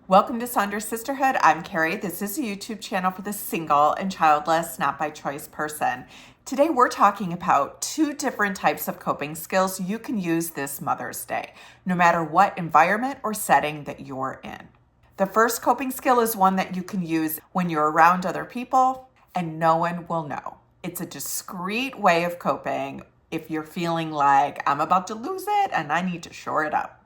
Welcome to Saunders Sisterhood. I'm Carrie. This is a YouTube channel for the single and childless, not by choice person. Today we're talking about two different types of coping skills you can use this Mother's Day, no matter what environment or setting that you're in. The first coping skill is one that you can use when you're around other people and no one will know. It's a discreet way of coping if you're feeling like I'm about to lose it and I need to shore it up,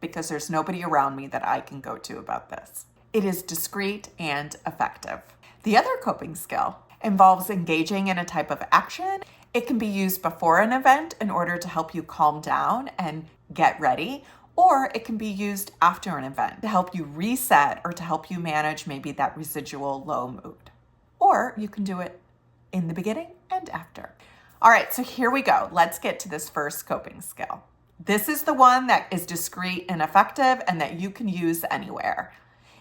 because there's nobody around me that I can go to about this. It is discreet and effective. The other coping skill involves engaging in a type of action. It can be used before an event in order to help you calm down and get ready, or it can be used after an event to help you reset or to help you manage maybe that residual low mood. Or you can do it in the beginning and after. All right, so here we go. Let's get to this first coping skill. This is the one that is discreet and effective and that you can use anywhere.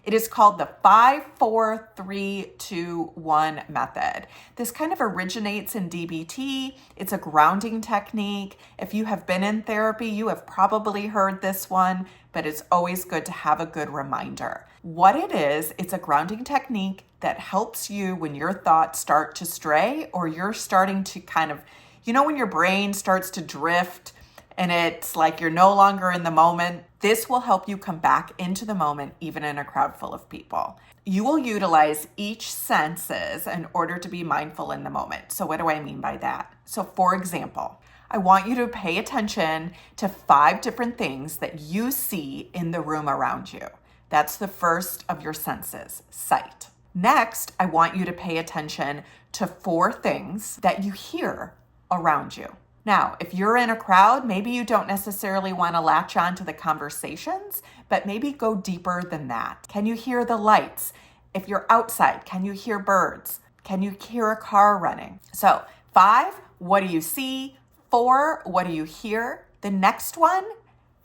It is called the 5-4-3-2-1 method. This kind of originates in DBT. It's a grounding technique. If you have been in therapy, you have probably heard this one, but it's always good to have a good reminder. What it is, it's a grounding technique that helps you when your thoughts start to stray or you're starting to kind of, when your brain starts to drift and it's like you're no longer in the moment. This will help you come back into the moment, even in a crowd full of people. You will utilize each senses in order to be mindful in the moment. So what do I mean by that? So for example, I want you to pay attention to 5 different things that you see in the room around you. That's the first of your senses, sight. Next, I want you to pay attention to 4 things that you hear around you. Now, if you're in a crowd, maybe you don't necessarily want to latch on to the conversations, but maybe go deeper than that. Can you hear the lights? If you're outside, can you hear birds? Can you hear a car running? So 5, what do you see? 4, what do you hear? The next one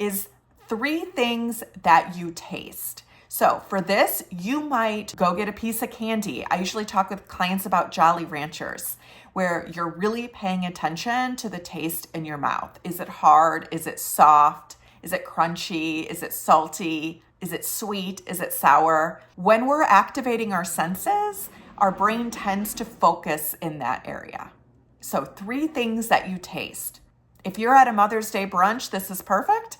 is 3 things that you taste. So for this, you might go get a piece of candy. I usually talk with clients about Jolly Ranchers, where you're really paying attention to the taste in your mouth. Is it hard? Is it soft? Is it crunchy? Is it salty? Is it sweet? Is it sour? When we're activating our senses, our brain tends to focus in that area. So 3 things that you taste. If you're at a Mother's Day brunch, this is perfect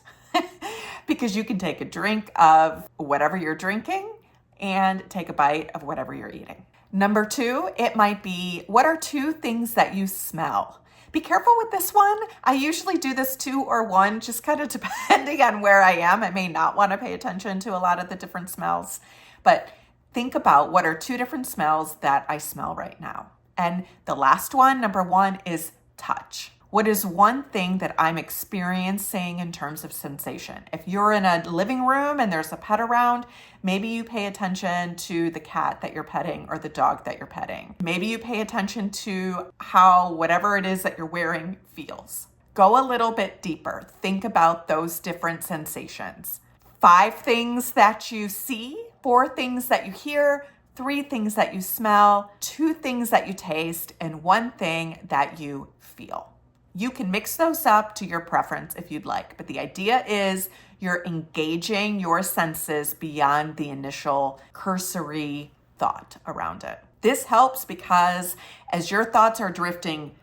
because you can take a drink of whatever you're drinking and take a bite of whatever you're eating. Number 2, it might be, what are 2 things that you smell? Be careful with this one. I usually do this 2 or 1, just kind of depending on where I am. I may not want to pay attention to a lot of the different smells, but think about what are 2 different smells that I smell right now. And the last one, number 1, is touch. What is one thing that I'm experiencing in terms of sensation? If you're in a living room and there's a pet around, maybe you pay attention to the cat that you're petting or the dog that you're petting. Maybe you pay attention to how whatever it is that you're wearing feels. Go a little bit deeper. Think about those different sensations. 5 things that you see, 4 things that you hear, 3 things that you smell, 2 things that you taste, and 1 thing that you feel. You can mix those up to your preference if you'd like, but the idea is you're engaging your senses beyond the initial cursory thought around it. This helps because as your thoughts are drifting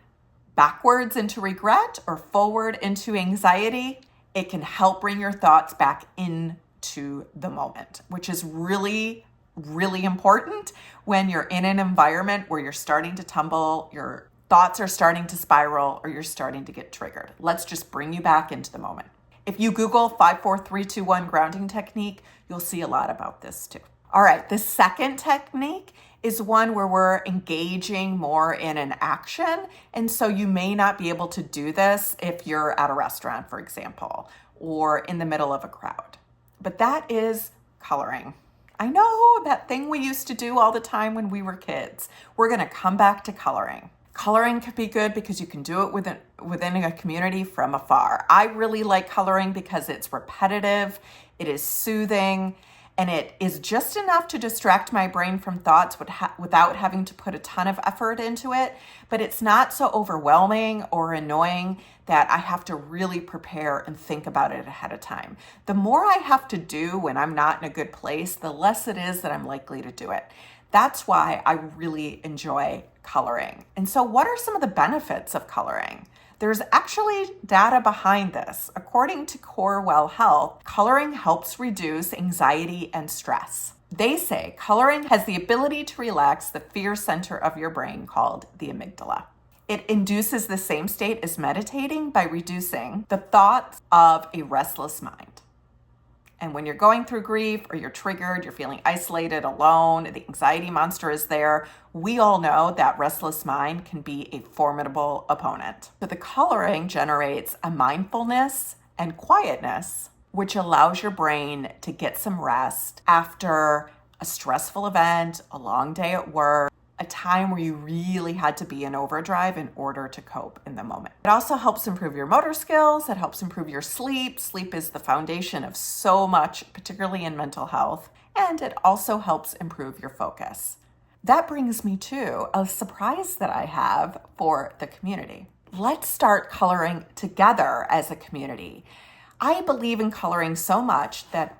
backwards into regret or forward into anxiety, it can help bring your thoughts back into the moment, which is really, really important when you're in an environment where you're starting to tumble, your thoughts are starting to spiral, or you're starting to get triggered. Let's just bring you back into the moment. If you Google 5-4-3-2-1 grounding technique, you'll see a lot about this too. All right, the second technique is one where we're engaging more in an action. And so you may not be able to do this if you're at a restaurant, for example, or in the middle of a crowd. But that is coloring. I know, that thing we used to do all the time when we were kids. We're going to come back to coloring. Coloring could be good because you can do it within a community from afar. I really like coloring because it's repetitive, it is soothing, and it is just enough to distract my brain from thoughts without having to put a ton of effort into it, but it's not so overwhelming or annoying that I have to really prepare and think about it ahead of time. The more I have to do when I'm not in a good place, the less it is that I'm likely to do it. That's why I really enjoy coloring. And so what are some of the benefits of coloring? There's actually data behind this. According to Corewell Health, coloring helps reduce anxiety and stress. They say coloring has the ability to relax the fear center of your brain called the amygdala. It induces the same state as meditating by reducing the thoughts of a restless mind. And when you're going through grief or you're triggered, you're feeling isolated, alone, the anxiety monster is there, we all know that restless mind can be a formidable opponent. So the coloring generates a mindfulness and quietness, which allows your brain to get some rest after a stressful event, a long day at work, a time where you really had to be in overdrive in order to cope in the moment. It also helps improve your motor skills. It helps improve your sleep. Sleep is the foundation of so much, particularly in mental health. And it also helps improve your focus. That brings me to a surprise that I have for the community. Let's start coloring together as a community. I believe in coloring so much that,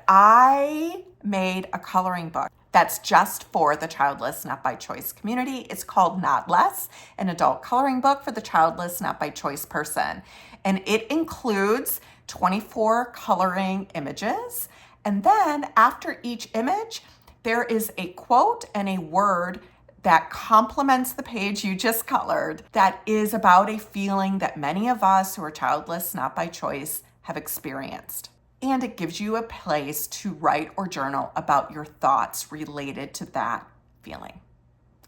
I made a coloring book that's just for the Childless, Not by Choice community. It's called Not Less, an adult coloring book for the childless, not by choice person. And it includes 24 coloring images. And then after each image, there is a quote and a word that complements the page you just colored that is about a feeling that many of us who are childless, not by choice, have experienced. And it gives you a place to write or journal about your thoughts related to that feeling.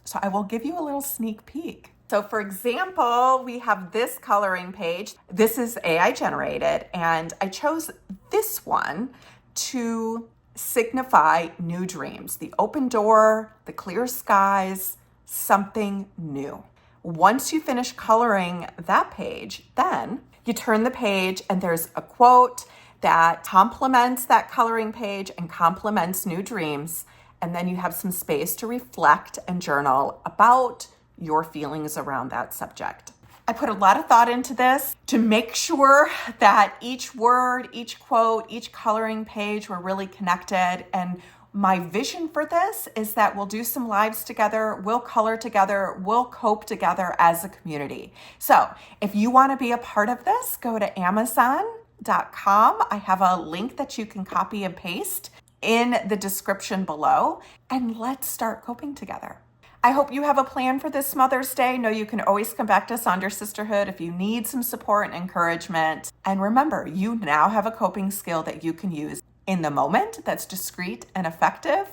So I will give you a little sneak peek. So for example, we have this coloring page. This is AI generated, and I chose this one to signify new dreams, the open door, the clear skies, something new. Once you finish coloring that page, then you turn the page and there's a quote that complements that coloring page and complements new dreams. And then you have some space to reflect and journal about your feelings around that subject. I put a lot of thought into this to make sure that each word, each quote, each coloring page were really connected. And my vision for this is that we'll do some lives together, we'll color together, we'll cope together as a community. So if you want to be a part of this, go to Amazon.com. I have a link that you can copy and paste in the description below, and let's start coping together. I hope you have a plan for this Mother's Day. Know you can always come back to Sonder Sisterhood if you need some support and encouragement. And remember, you now have a coping skill that you can use in the moment that's discreet and effective,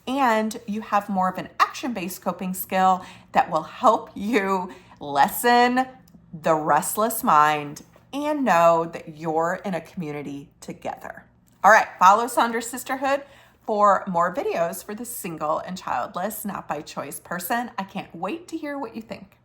and you have more of an action-based coping skill that will help you lessen the restless mind and know that you're in a community together. All right, follow Sonder Sisterhood for more videos for the single and childless, not by choice person. I can't wait to hear what you think.